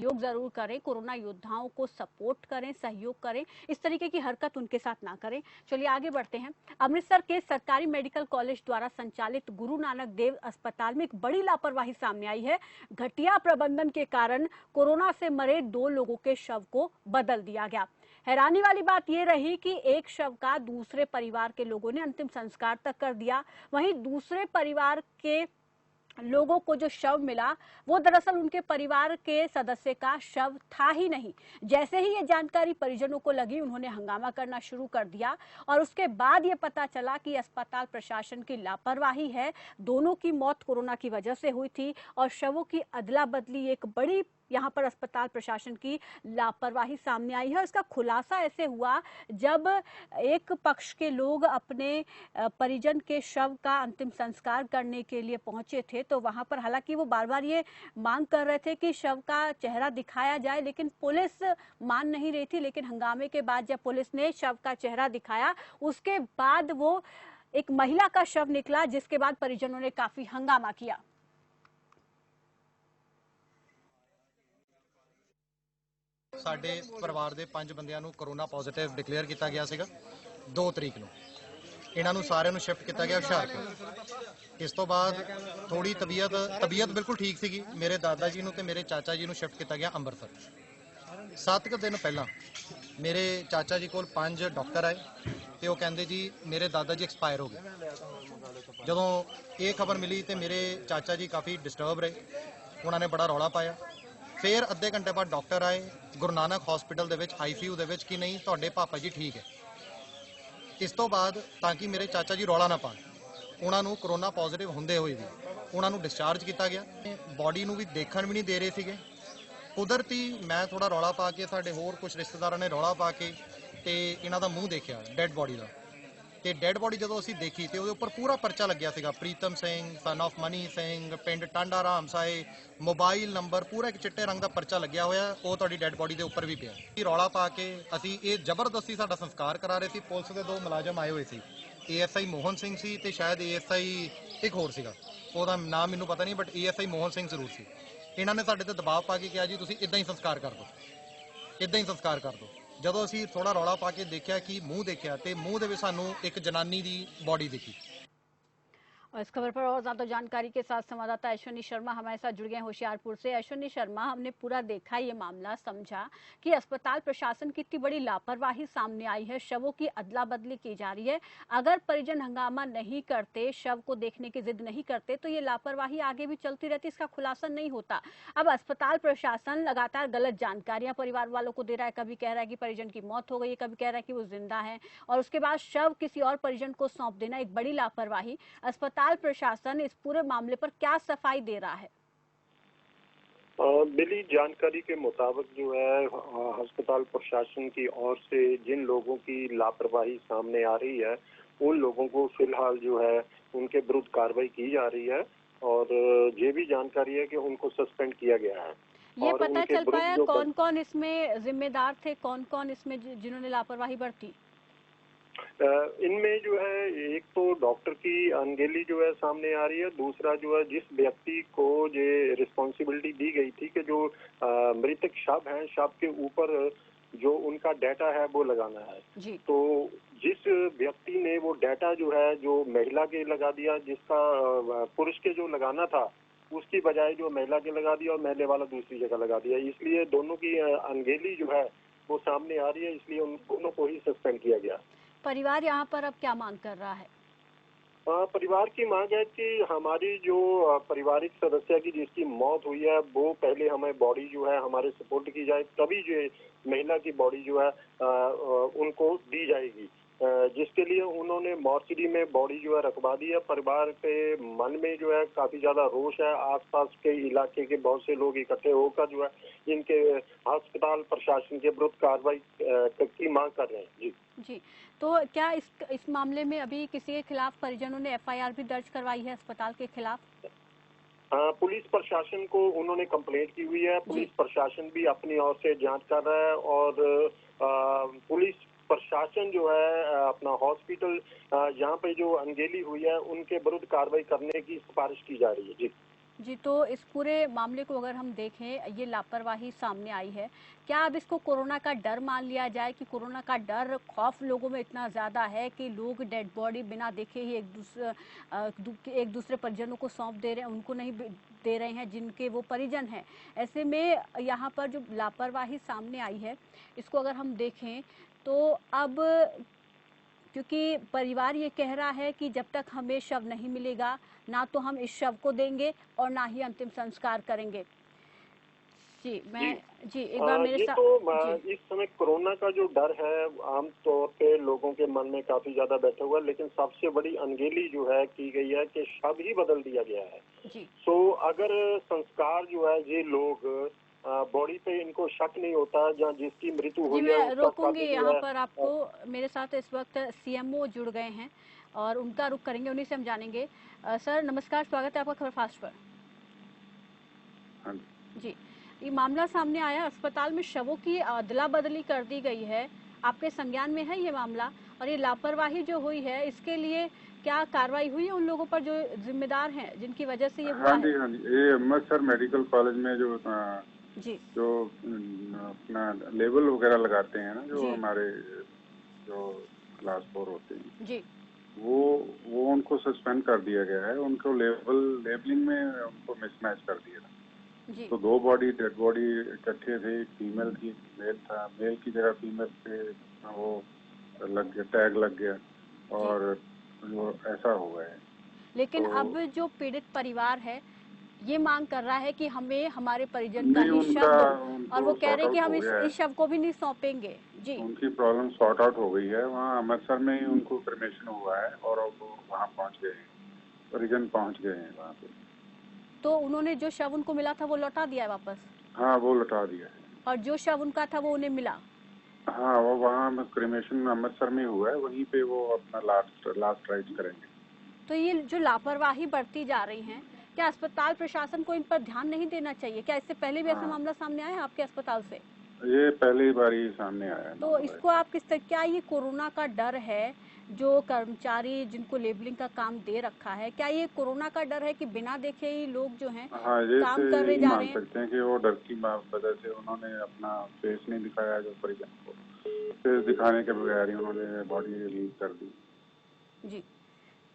सहयोग जरूर करें, कोरोना योद्धाओं को सपोर्ट करें, सहयोग करें, इस तरीके की हरकत उनके साथ ना करें। चलिए आगे बढ़ते हैं। अमृतसर के सरकारी मेडिकल कॉलेज द्वारा संचालित गुरु नानक देव अस्पताल में एक बड़ी लापरवाही सामने आई है। घटिया प्रबंधन के कारण कोरोना से मरे 2 लोगों के शव को बदल दिया गया। हैरानी वाली बात यह रही कि एक शव का दूसरे परिवार के लोगों ने अंतिम संस्कार तक कर दिया। वहीं दूसरे परिवार के लोगों को जो शव मिला वो दरअसल उनके परिवार के सदस्य का शव था ही नहीं। जैसे ही ये जानकारी परिजनों को लगी, उन्होंने हंगामा करना शुरू कर दिया और उसके बाद ये पता चला कि अस्पताल प्रशासन की लापरवाही है। दोनों की मौत कोरोना की वजह से हुई थी और शवों की अदला बदली एक बड़ी यहाँ पर अस्पताल प्रशासन की लापरवाही सामने आई है। इसका खुलासा ऐसे हुआ जब एक पक्ष के लोग अपने परिजन के शव का अंतिम संस्कार करने के लिए पहुंचे थे, तो वहां पर हालांकि वो बार बार ये मांग कर रहे थे कि शव का चेहरा दिखाया जाए, लेकिन पुलिस मान नहीं रही थी। लेकिन हंगामे के बाद जब पुलिस ने शव का चेहरा दिखाया, उसके बाद वो एक महिला का शव निकला, जिसके बाद परिजनों ने काफी हंगामा किया। ਸਾਡੇ ਪਰਿਵਾਰ ਦੇ 5 ਬੰਦਿਆਂ ਨੂੰ ਕੋਰੋਨਾ ਪੋਜ਼ਿਟਿਵ ਡਿਕਲੇਅਰ ਕੀਤਾ ਗਿਆ ਸੀਗਾ 2 ਤਰੀਕ ਨੂੰ। ਇਹਨਾਂ ਨੂੰ ਸਾਰਿਆਂ ਨੂੰ ਸ਼ਿਫਟ ਕੀਤਾ ਗਿਆ ਹੁਸ਼ਿਆਰਪੁਰ। ਇਸ ਤੋਂ ਬਾਅਦ ਥੋੜੀ ਤਬੀਅਤ ਬਿਲਕੁਲ ਠੀਕ ਸੀਗੀ। ਮੇਰੇ ਦਾਦਾ ਜੀ ਨੂੰ ਤੇ ਮੇਰੇ ਚਾਚਾ ਜੀ ਨੂੰ ਸ਼ਿਫਟ ਕੀਤਾ ਗਿਆ ਅੰਮ੍ਰਿਤਸਰ। 7 ਦਿਨ ਪਹਿਲਾਂ ਮੇਰੇ ਚਾਚਾ ਜੀ ਕੋਲ 5 ਡਾਕਟਰ ਆਏ ਤੇ ਉਹ ਕਹਿੰਦੇ ਜੀ ਮੇਰੇ ਦਾਦਾ ਜੀ ਐਕਸਪਾਇਰ ਹੋ ਗਏ। ਜਦੋਂ ਇਹ ਖਬਰ ਮਿਲੀ ਤੇ ਮੇਰੇ ਚਾਚਾ ਜੀ ਕਾਫੀ ਡਿਸਟਰਬ ਰਹੇ, ਉਹਨਾਂ ਨੇ ਬੜਾ ਰੌਲਾ ਪਾਇਆ। फिर अद्धे घंटे बाद डॉक्टर आए गुरु नानक हॉस्पिटल दे विच ICU दे विच कि नहीं तुहाडे पापा जी ठीक है। इस तो बाद ताकि मेरे चाचा जी रौला ना पान, उन्हां नूं कोरोना पॉजिटिव हुंदे होए भी उन्हां नूं डिस्चार्ज किया गया। बॉडी नूं भी देखण भी नहीं दे रहे सीगे। कुदरती मैं थोड़ा रौला पा के साडे होर कुछ रिश्तेदारां ने रौला पा के ते इन्हां दा मूँह देखिया डैड बॉडी का। ਤੇ ਡੈਡ ਬੋਡੀ ਜਦੋਂ ਅਸੀਂ ਦੇਖੀ ਤੇ ਉਹਦੇ ਉੱਪਰ ਪੂਰਾ ਪਰਚਾ ਲੱਗਿਆ ਸੀਗਾ, ਪ੍ਰੀਤਮ ਸਿੰਘ ਸਨ ਆਫ ਮਨੀ ਸਿੰਘ, ਪਿੰਡ ਟਾਂਡਾ ਰਾਮ ਸਾਏ, ਮੋਬਾਈਲ ਨੰਬਰ, ਪੂਰਾ ਇੱਕ ਚਿੱਟੇ ਰੰਗ ਦਾ ਪਰਚਾ ਲੱਗਿਆ ਹੋਇਆ। ਉਹ ਤੁਹਾਡੀ ਡੈਡ ਬੋਡੀ ਦੇ ਉੱਪਰ ਵੀ ਪਿਆ। ਰੌਲਾ ਪਾ ਕੇ ਅਸੀਂ ਇਹ ਜ਼ਬਰਦਸਤੀ ਸਾਡਾ ਸੰਸਕਾਰ ਕਰਾ ਰਹੇ ਸੀ। ਪੁਲਿਸ ਦੇ 2 ਮੁਲਾਜ਼ਮ ਆਏ ਹੋਏ ਸੀ, ASI ਮੋਹਨ ਸਿੰਘ ਸੀ ਤੇ ਸ਼ਾਇਦ ASI ਇੱਕ ਹੋਰ ਸੀਗਾ, ਉਹਦਾ ਨਾਮ ਮੈਨੂੰ ਪਤਾ ਨਹੀਂ, ਬਟ ASI ਮੋਹਨ ਸਿੰਘ ਜ਼ਰੂਰ ਸੀ। ਇਹਨਾਂ ਨੇ ਸਾਡੇ ਤੇ ਦਬਾਅ ਪਾ ਕੇ ਕਿਹਾ ਜੀ ਤੁਸੀਂ ਇਦਾਂ ਹੀ ਸੰਸਕਾਰ ਕਰ ਦਿਓ, ਇਦਾਂ ਹੀ ਸੰਸਕਾਰ ਕਰ ਦਿਓ। ਜਦੋਂ ਅਸੀਂ ਥੋੜਾ ਰੌਲਾ ਪਾ ਕੇ ਦੇਖਿਆ ਕਿ ਮੂੰਹ ਦੇਖਿਆ ਤੇ ਮੂੰਹ ਦੇ ਵਿੱਚ ਸਾਨੂੰ ਇੱਕ ਜਨਾਨੀ ਦੀ ਬੋਡੀ ਦਿਖੀ। और इस खबर पर और ज्यादा जानकारी के साथ संवाददाता अश्विनी शर्मा हमारे साथ जुड़ गए होशियारपुर से। अश्विनी शर्मा, हमने पूरा देखा, ये मामला समझा कि अस्पताल प्रशासन की इतनी बड़ी लापरवाही सामने आई है, शवों की अदला बदली की जा रही है। अगर परिजन हंगामा नहीं करते, शव को देखने की जिद नहीं करते, तो ये लापरवाही आगे भी चलती रहती, इसका खुलासा नहीं होता। अब अस्पताल प्रशासन लगातार गलत जानकारियां परिवार वालों को दे रहा है। कभी कह रहा है कि परिजन की मौत हो गई है, कभी कह रहा है कि वो जिंदा है, और उसके बाद शव किसी और परिजन को सौंप देना एक बड़ी लापरवाही। अस्पताल प्रशासन इस पूरे मामले पर क्या सफाई दे रहा है? मिली जानकारी के मुताबिक जो है अस्पताल प्रशासन की ओर से जिन लोगों की लापरवाही सामने आ रही है, उन लोगों को फिलहाल जो है उनके विरुद्ध कार्रवाई की जा रही है और ये भी जानकारी है कि उनको सस्पेंड किया गया है। ये पता चल पाया कौन कौन इसमें जिम्मेदार थे, कौन कौन इसमें जिन्होंने लापरवाही बरती? इनमें जो है एक तो डॉक्टर की अनगेली जो है सामने आ रही है, दूसरा जो है जिस व्यक्ति को ये रिस्पॉन्सिबिलिटी दी गई थी कि जो मृतक शव हैं, शव के ऊपर जो उनका डाटा है वो लगाना है जी। तो जिस व्यक्ति ने वो डाटा जो है जो महिला के लगा दिया, जिसका पुरुष के जो लगाना था उसकी बजाय जो महिला के लगा दिया और महिला वाला दूसरी जगह लगा दिया, इसलिए दोनों की अनगेली जो है वो सामने आ रही है, इसलिए उन दोनों को ही सस्पेंड किया गया। परिवार यहाँ पर अब क्या मांग कर रहा है? परिवार की मांग है कि हमारी जो पारिवारिक सदस्य की जिसकी मौत हुई है वो पहले हमें बॉडी जो है हमारे सपोर्ट की जाए, तभी जो महिला की बॉडी जो है उनको दी जाएगी, जिसके लिए उन्होंने मॉर्चरी में बॉडी जो है रखवा दी है। परिवार के मन में जो है काफी ज्यादा रोष है। आसपास के इलाके के बहुत से लोग इकट्ठे होकर जो है इनके अस्पताल प्रशासन के विरुद्ध कार्रवाई की मांग कर रहे हैं। जी जी, तो क्या इस मामले में अभी किसी के खिलाफ परिजनों ने FIR भी दर्ज करवाई है अस्पताल के खिलाफ? पुलिस प्रशासन को उन्होंने कंप्लेंट की हुई है। पुलिस प्रशासन भी अपनी ओर से जांच कर रहा है और पुलिस प्रशासन जो है अपना हॉस्पिटल जहाँ पे जो अनगेली हुई है उनके विरुद्ध कार्रवाई करने की सिफारिश की जा रही है। जी जी, तो इस पूरे मामले को अगर हम देखें, ये लापरवाही सामने आई है, क्या अब इसको कोरोना का डर मान लिया जाए कि कोरोना का डर, खौफ लोगों में इतना ज़्यादा है कि लोग डेड बॉडी बिना देखे ही एक दूसरे परिजनों को सौंप दे रहे हैं, उनको नहीं दे रहे हैं जिनके वो परिजन हैं। ऐसे में यहाँ पर जो लापरवाही सामने आई है, इसको अगर हम देखें तो अब क्योंकि परिवार ये कह रहा है कि जब तक हमें शव नहीं मिलेगा, ना तो हम इस शव को देंगे और ना ही अंतिम संस्कार करेंगे। जी, एक बार मेरे ये साथ। तो इस समय कोरोना का जो डर है आमतौर पे लोगों के मन में काफी ज्यादा बैठा हुआ है, लेकिन सबसे बड़ी अनगेली जो है की गई है कि शव ही बदल दिया गया है। जी, तो अगर संस्कार जो है ये लोग बॉडी पे इनको शक नहीं होता, जहाँ जिसकी मृत्यु जी, हुई है मैं उसका रोकूंगी शव जो यहाँ है पर आपको। मेरे साथ इस वक्त सीएमओ जुड़ गए हैं और उनका रुख करेंगे, उन्हीं से हम जानेंगे। सर नमस्कार, स्वागत है आपका खबर फास्ट पर। हाँ जी, ये मामला सामने आया, अस्पताल में शवों की अदला बदली कर दी गई है, आपके संज्ञान में है ये मामला? और ये लापरवाही जो हुई है, इसके लिए क्या कार्रवाई हुई है उन लोगों पर जो जिम्मेदार हैं, जिनकी वजह से ये हुआ है? हाँ जी, ये अमृतसर मेडिकल कॉलेज में जी, अपना लेबल वगैरह लगाते हैं ना, जो जी, हमारे जो क्लास 4 होते हैं, जी, वो उनको सस्पेंड कर दिया गया है। उनको लेबलिंग में उनको मिसमैच कर दिया था। जी, तो 2 बॉडी डेड बॉडी इकट्ठे थे, फीमेल थी, मेल था, मेल की जगह फीमेल पे वो लग गया, टैग लग गया और वो ऐसा हो गया है। लेकिन तो अब जो पीड़ित परिवार है, ये मांग कर रहा है कि हमें हमारे परिजन का नहीं, ही शव दो, और उनको वो कह रहे हैं कि सॉर्ट आउट हम हो गया है। इस शव को भी नहीं सौंपेंगे। जी, उनकी प्रॉब्लम सॉर्ट आउट हो गई है। वहाँ अमृतसर में ही उनको क्रिमेशन हुआ है और अब वो वहाँ पहुँच गए हैं, परिजन पहुँच गए हैं वहाँ पे। तो उन्होंने जो शव उनको मिला था वो लौटा दिया है वापस, हाँ, वो लौटा दिया है। और जो शव उनका था वो उन्हें मिला? हाँ, वो वहाँ क्रिमेशन अमृतसर में हुआ है, वहीं पे वो अपना लास्ट राइट्स करेंगे। तो ये जो लापरवाही बढ़ती जा रही है, क्या अस्पताल प्रशासन को इन पर ध्यान नहीं देना चाहिए? क्या इससे पहले भी ऐसा हाँ, मामला सामने आया है आपके अस्पताल से? ये पहली बार ही सामने आया है तो मामला। इसको आप किस तरह, क्या ये कोरोना का डर है, जो कर्मचारी जिनको लेबलिंग का काम दे रखा है, क्या ये कोरोना का डर है कि बिना देखे ही लोग जो हैं हाँ, ये काम से कर रहे यही जा मान रहे हैं? सकते हैं कि वो डर की वजह से उन्होंने अपना फेस नहीं दिखाया, जो परिजन को फेस दिखाने के बगैर ही उन्होंने बॉडी रिलीज कर दी। जी,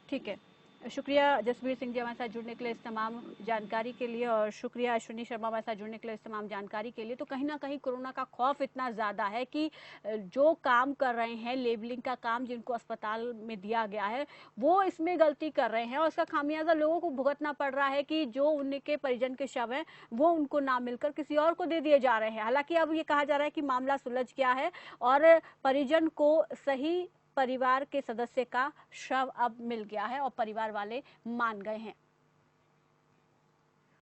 ठीक है। शुक्रिया जसवीर सिंह जी हमारे साथ जुड़ने के लिए इस तमाम जानकारी के लिए, और शुक्रिया अश्विनी शर्मा हमारे साथ जुड़ने के लिए इस तमाम जानकारी के लिए। तो कहीं ना कहीं कोरोना का खौफ इतना ज़्यादा है कि जो काम कर रहे हैं, लेबलिंग का काम जिनको अस्पताल में दिया गया है, वो इसमें गलती कर रहे हैं और उसका खामियाजा लोगों को भुगतना पड़ रहा है कि जो उनके परिजन के शव हैं वो उनको ना मिलकर किसी और को दे दिए जा रहे हैं। हालांकि अब ये कहा जा रहा है कि मामला सुलझ गया है और परिजन को सही परिवार के सदस्य का शव अब मिल गया है और परिवार वाले मान गए हैं।